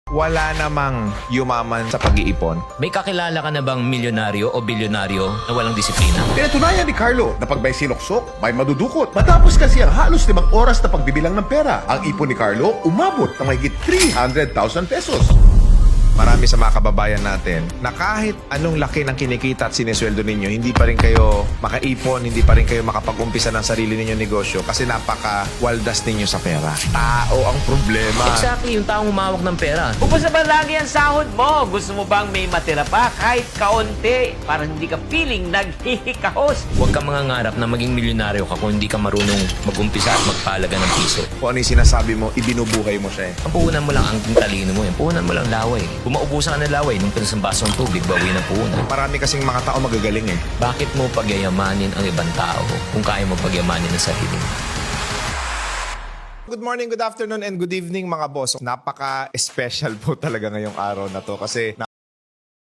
Wala namang yumaman sa pag-iipon. May kakilala ka na bang milyonaryo o bilyonaryo na walang disiplina? Pinatunayan ni Carlo na pag may sinuksok, may madudukot. Matapos kasi ang halos 5 oras na pagbibilang ng pera, ang ipon ni Carlo umabot ng mahigit 300,000 pesos. Marami sa mga kababayan natin na kahit anong laki ng kinikita at sinesweldo ninyo, hindi pa rin kayo makaipon, hindi pa rin kayo makapag-umpisa ng sarili ninyong negosyo kasi napaka-waldas ninyo sa pera. Tao ang problema. Exactly, yung taong humawak ng pera. Ubus na ba lagi ang sahod mo? Gusto mo bang may matira pa kahit kaunti para hindi ka feeling naghihikahos? Huwag kang mangangarap na maging milyonaryo ka kung hindi ka marunong mag-umpisa at magpalaga ng piso. Kung ano yung sinasabi mo, ibinubuhay mo siya eh. Ang puhunan mo lang ang talino mo. Yung puhunan mo lang laway. Kung maubusan ka ng laway, nung pinasang baso ng tubig, bawi ng puhunan. Marami kasing mga tao magagaling eh. Bakit mo pagyayamanin ang ibang tao kung kaya mo pagyamanin ang sarili mo? Good morning, good afternoon, and good evening mga boss. Napaka-special po talaga ngayong araw na to kasi